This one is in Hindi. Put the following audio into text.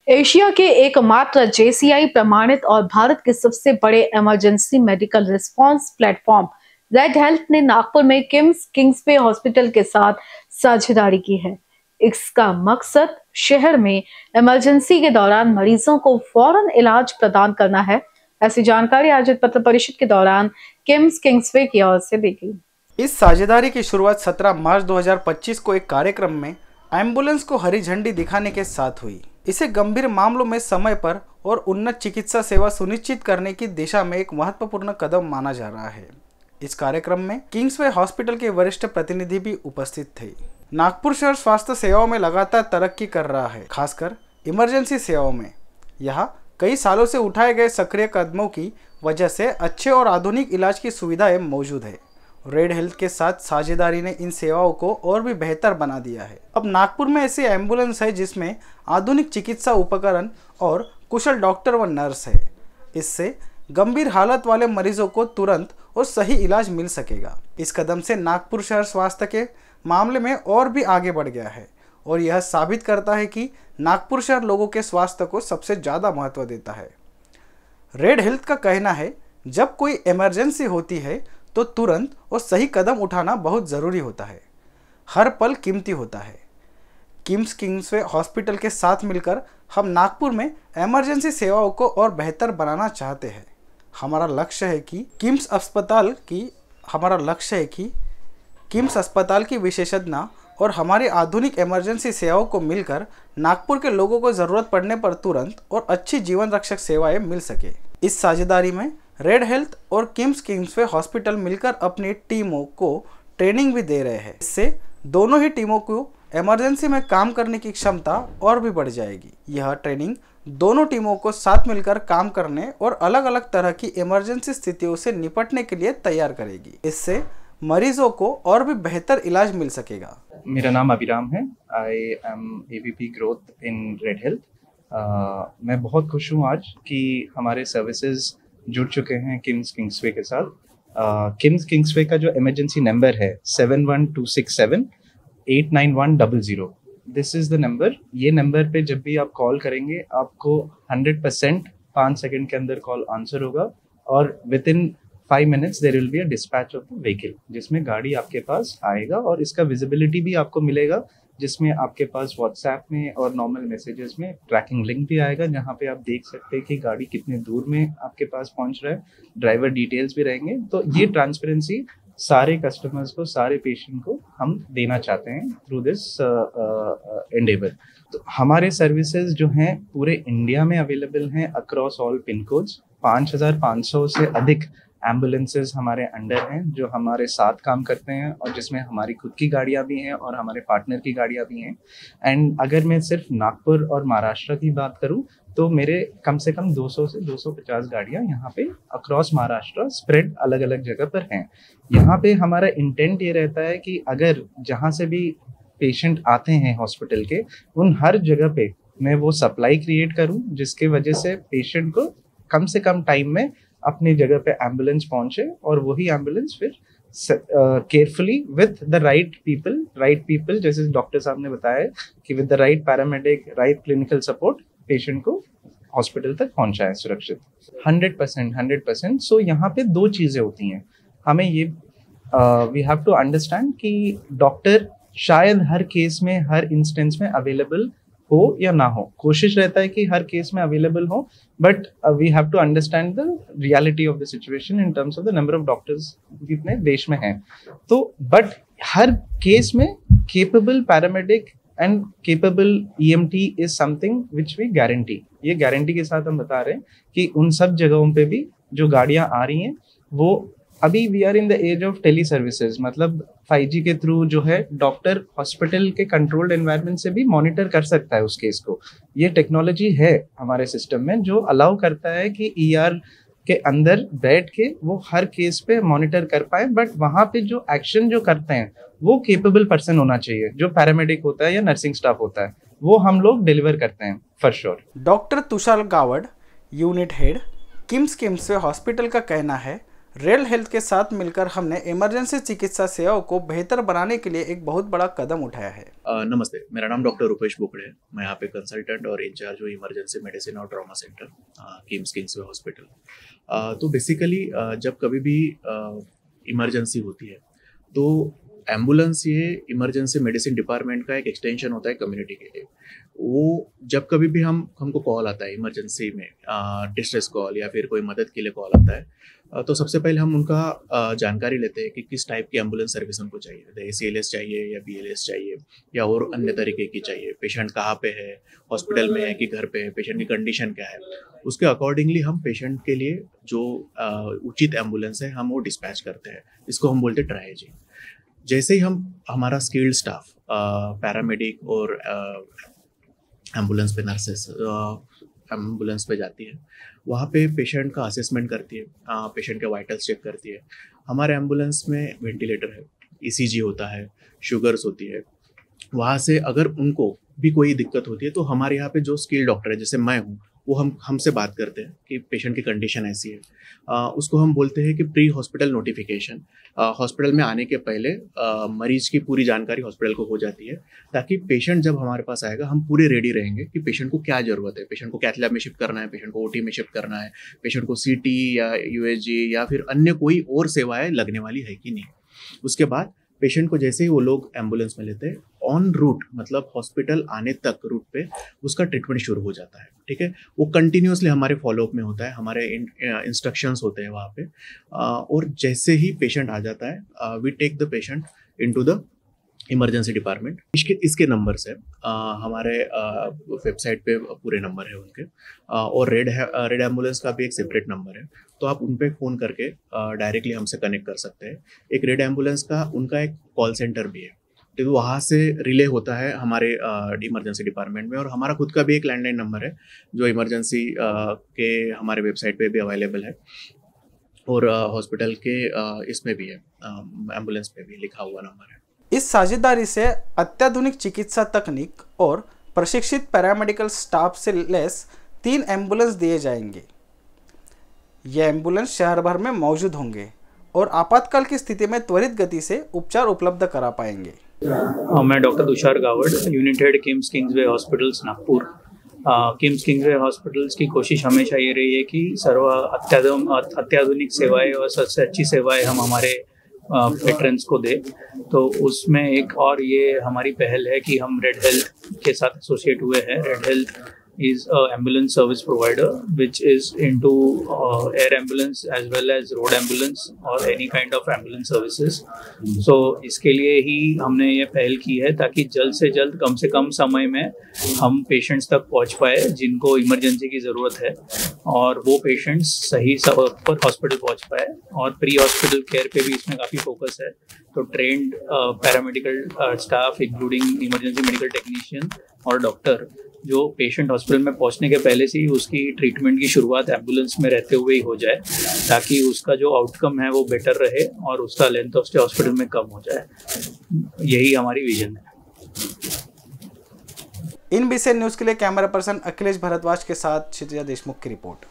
एशिया के एकमात्र जेसीआई प्रमाणित और भारत के सबसे बड़े emergency medical response platform red health ने नागपुर में किंग्सवे हॉस्पिटल के साथ साझेदारी की है। इसका मकसद शहर में इमरजेंसी के दौरान मरीजों को फौरन इलाज प्रदान करना है। ऐसी जानकारी आयोजित पत्र परिषद के दौरान किंग्सवे की ओर से दी गई। इस साझेदारी की शुरुआत 17 मार्च 2025 को एक कार्यक्रम में एम्बुलेंस को हरी झंडी दिखाने के साथ हुई। इसे गंभीर मामलों में समय पर और उन्नत चिकित्सा सेवा सुनिश्चित करने की दिशा में एक महत्वपूर्ण कदम माना जा रहा है। इस कार्यक्रम में किंग्सवे हॉस्पिटल के वरिष्ठ प्रतिनिधि भी उपस्थित थे। नागपुर शहर स्वास्थ्य सेवाओं में लगातार तरक्की कर रहा है, खासकर इमरजेंसी सेवाओं में। यहाँ कई सालों से उठाए गए सक्रिय कदमों की वजह से अच्छे और आधुनिक इलाज की सुविधाएं मौजूद है। रेड हेल्थ के साथ साझेदारी ने इन सेवाओं को और भी बेहतर बना दिया है। अब नागपुर में ऐसी एम्बुलेंस है जिसमें आधुनिक चिकित्सा उपकरण और कुशल डॉक्टर व नर्स है। इससे गंभीर हालत वाले मरीजों को तुरंत और सही इलाज मिल सकेगा। इस कदम से नागपुर शहर स्वास्थ्य के मामले में और भी आगे बढ़ गया है और यह साबित करता है कि नागपुर शहर लोगों के स्वास्थ्य को सबसे ज़्यादा महत्व देता है। रेड हेल्थ का कहना है, जब कोई इमरजेंसी होती है तो तुरंत और सही कदम उठाना बहुत ज़रूरी होता है। हर पल कीमती होता है। किंग्सवे हॉस्पिटल के साथ मिलकर हम नागपुर में इमरजेंसी सेवाओं को और बेहतर बनाना चाहते हैं। हमारा लक्ष्य है कि किम्स अस्पताल की विशेषज्ञ और हमारी आधुनिक इमरजेंसी सेवाओं को मिलकर नागपुर के लोगों को ज़रूरत पड़ने पर तुरंत और अच्छी जीवन रक्षक सेवाएं मिल सके। इस साझेदारी में रेड हेल्थ और किंग्सवे हॉस्पिटल मिलकर अपनी टीमों को ट्रेनिंग भी दे रहे हैं। इससे दोनों ही टीमों को इमरजेंसी में काम करने की क्षमता और भी बढ़ जाएगी। यह ट्रेनिंग दोनों टीमों को साथ मिलकर काम करने और अलग अलग तरह की इमरजेंसी स्थितियों से निपटने के लिए तैयार करेगी। इससे मरीजों को और भी बेहतर इलाज मिल सकेगा। मेरा नाम अभिराम है। I am AVP growth in red health. मैं बहुत खुश हूँ आज कि हमारे सर्विसेज जुड़ चुके हैं किंग्सवे के साथ। किंग्सवे का जो इमरजेंसी नंबर है 7126789100, दिस इज़ द नंबर। ये नंबर पे जब भी आप कॉल करेंगे आपको 100% 5 सेकंड के अंदर कॉल आंसर होगा और within 5 minutes there will be a dispatch of the vehicle, जिसमें गाड़ी आपके पास आएगा और इसका विजिबिलिटी भी आपको मिलेगा, जिसमें आपके पास व्हाट्सएप में और नॉर्मल मैसेजेस में ट्रैकिंग लिंक भी आएगा, जहां पे आप देख सकते हैं कि गाड़ी कितने दूर में आपके पास पहुंच रहा है। ड्राइवर डिटेल्स भी रहेंगे। तो ये ट्रांसपेरेंसी सारे कस्टमर्स को, सारे पेशेंट को हम देना चाहते हैं थ्रू दिस एंडेवर। तो हमारे सर्विसेज जो हैं पूरे इंडिया में अवेलेबल हैं अक्रॉस ऑल पिन कोड्स। 5500 से अधिक एम्बुलेंसेज हमारे अंडर हैं जो हमारे साथ काम करते हैं और जिसमें हमारी खुद की गाड़ियाँ भी हैं और हमारे पार्टनर की गाड़ियाँ भी हैं। एंड अगर मैं सिर्फ नागपुर और महाराष्ट्र की बात करूं तो मेरे कम से कम 200 से 250 गाड़ियाँ यहाँ पे अक्रॉस महाराष्ट्र स्प्रेड अलग अलग जगह पर हैं। यहाँ पे हमारा इंटेंट ये रहता है कि अगर जहाँ से भी पेशेंट आते हैं हॉस्पिटल के, उन हर जगह पे मैं वो सप्लाई क्रिएट करूँ जिसके वजह से पेशेंट को कम से कम टाइम में अपनी जगह पे एम्बुलेंस पहुंचे और वही एम्बुलेंस फिर carefully with the right people, जैसे डॉक्टर साहब ने बताया कि with the right paramedic, right clinical support patient को हॉस्पिटल तक पहुंचाए सुरक्षित। 100%। सो यहाँ पे दो चीज़ें होती हैं। हमें ये वी हैव टू अंडरस्टैंड कि डॉक्टर शायद हर केस में, हर इंस्टेंस में अवेलेबल हो या ना हो। कोशिश रहता है कि हर केस में अवेलेबल हो, but we have to understand the reality of the situation in terms of the number of doctors कितने देश में हैं। तो बट हर केस में capable paramedic and capable EMT is something which we guarantee. ये गारंटी के साथ हम बता रहे हैं कि उन सब जगहों पे भी जो गाड़ियां आ रही हैं वो अभी we are in the age of tele services, मतलब 5G के थ्रू जो है डॉक्टर हॉस्पिटल के कंट्रोल्ड एनवायरनमेंट से भी मॉनिटर कर सकता है उस केस को। ये टेक्नोलॉजी है हमारे सिस्टम में जो अलाउ करता है कि ER के अंदर बैठ के वो हर केस पे मॉनिटर कर पाए, बट वहाँ पे जो एक्शन जो करते हैं वो केपेबल पर्सन होना चाहिए, जो पैरामेडिक होता है या नर्सिंग स्टाफ होता है, वो हम लोग डिलीवर करते हैं for sure. Doctor Tushar Gawad, unit head Kingsway hospital का कहना है, रेड हेल्थ के साथ मिलकर हमने इमरजेंसी चिकित्सा सेवाओं को बेहतर बनाने के लिए एक बहुत बड़ा कदम उठाया है। नमस्ते, मेरा नाम डॉक्टर रूपेश बोकड़े है। मैं यहाँ पे कंसल्टेंट और इंचार्ज हूँ इमरजेंसी मेडिसिन और ट्रॉमा सेंटर किंग्सवे हॉस्पिटल। तो बेसिकली जब कभी भी इमरजेंसी होती है तो एम्बुलेंस ये इमरजेंसी मेडिसिन डिपार्टमेंट का एक एक्सटेंशन होता है कम्युनिटी के लिए। वो जब कभी भी हमको कॉल आता है इमरजेंसी में, डिस्ट्रेस कॉल या फिर कोई मदद के लिए कॉल आता है, तो सबसे पहले हम उनका जानकारी लेते हैं कि किस टाइप की एम्बुलेंस सर्विस उनको चाहिए। ACLS चाहिए या BLS चाहिए या और अन्य तरीके की चाहिए। पेशेंट कहाँ पे है, हॉस्पिटल में है कि घर पे है, पेशेंट की कंडीशन क्या है, उसके अकॉर्डिंगली हम पेशेंट के लिए जो उचित एम्बुलेंस है हम वो डिस्पैच करते हैं। इसको हम बोलते हैं ट्रायेजी। जैसे ही हमारा स्किल्ड स्टाफ पैरामेडिक और एम्बुलेंस पे नर्सेस एम्बुलेंस पे जाती है, वहाँ पे पेशेंट का असेसमेंट करती है, पेशेंट के वाइटल्स चेक करती है। हमारे एम्बुलेंस में वेंटिलेटर है, ECG होता है, शुगर्स होती है। वहाँ से अगर उनको भी कोई दिक्कत होती है तो हमारे यहाँ पे जो स्किल डॉक्टर है, जैसे मैं हूँ, वो हमसे बात करते हैं कि पेशेंट की कंडीशन ऐसी है। उसको हम बोलते हैं कि प्री हॉस्पिटल नोटिफिकेशन। हॉस्पिटल में आने के पहले मरीज की पूरी जानकारी हॉस्पिटल को हो जाती है, ताकि पेशेंट जब हमारे पास आएगा हम पूरे रेडी रहेंगे कि पेशेंट को क्या ज़रूरत है। पेशेंट को कैथ लैब में शिफ्ट करना है, पेशेंट को OT में शिफ्ट करना है, पेशेंट को CT या USG या फिर अन्य कोई और सेवाएँ लगने वाली है कि नहीं। उसके बाद पेशेंट को जैसे ही वो लोग एम्बुलेंस में लेते हैं, ऑन रूट मतलब हॉस्पिटल आने तक रूट पे उसका ट्रीटमेंट शुरू हो जाता है। ठीक है, वो कंटिन्यूसली हमारे फॉलोअप में होता है, हमारे इंस्ट्रक्शंस होते हैं वहाँ पे। और जैसे ही पेशेंट आ जाता है, we take the patient into the emergency department. इसके नंबर्स है, हमारे वेबसाइट पे पूरे नंबर है उनके। और रेड एम्बुलेंस का भी एक सेपरेट नंबर है, तो आप उन पे फ़ोन करके डायरेक्टली हमसे कनेक्ट कर सकते हैं। एक रेड एम्बुलेंस का उनका एक कॉल सेंटर भी है, तो वहाँ से रिले होता है हमारे इमरजेंसी डिपार्टमेंट में। और हमारा खुद का भी एक लैंडलाइन नंबर है जो इमरजेंसी के हमारे वेबसाइट पे भी अवेलेबल है, और हॉस्पिटल के इसमें भी है, एम्बुलेंस पे भी लिखा हुआ नंबर है। इस साझेदारी से अत्याधुनिक चिकित्सा तकनीक और प्रशिक्षित पैरामेडिकल स्टाफ से लैस 3 एम्बुलेंस दिए जाएंगे। ये एम्बुलेंस शहर भर में मौजूद होंगे और आपातकाल की स्थिति में त्वरित गति से उपचार उपलब्ध करा पाएंगे। मैं doctor Tushar Gawad, unit head KIMS Kingsway hospitals Nagpur. KIMS Kingsway hospitals की कोशिश हमेशा ये रही है कि अत्याधुनिक सेवाएं और सबसे अच्छी सेवाएं हम हमारे पेट्रेंस को दे। तो उसमें एक और ये हमारी पहल है कि हम रेड हेल्थ के साथ एसोसिएट हुए हैं। Red health is an ambulance service provider which is into air ambulance as well as road ambulance or any kind of ambulance services. So इसके लिए ही हमने ये पहल की है ताकि जल्द से जल्द कम से कम समय में हम पेशेंट्स तक पहुंच पाए जिनको इमरजेंसी की ज़रूरत है, और वो पेशेंट्स सही समय पर हॉस्पिटल पहुंच पाए। और प्री हॉस्पिटल केयर पे भी इसमें काफ़ी फोकस है। तो trend paramedical staff including emergency medical technician और डॉक्टर जो पेशेंट हॉस्पिटल में पहुंचने के पहले से ही उसकी ट्रीटमेंट की शुरुआत एम्बुलेंस में रहते हुए ही हो जाए, ताकि उसका जो आउटकम है वो बेटर रहे और उसका लेंथ ऑफ स्टे हॉस्पिटल में कम हो जाए। यही हमारी विजन है। इन विषय न्यूज़ के लिए कैमरा पर्सन अखिलेश भारद्वाज के साथ क्षितिजा देशमुख की रिपोर्ट।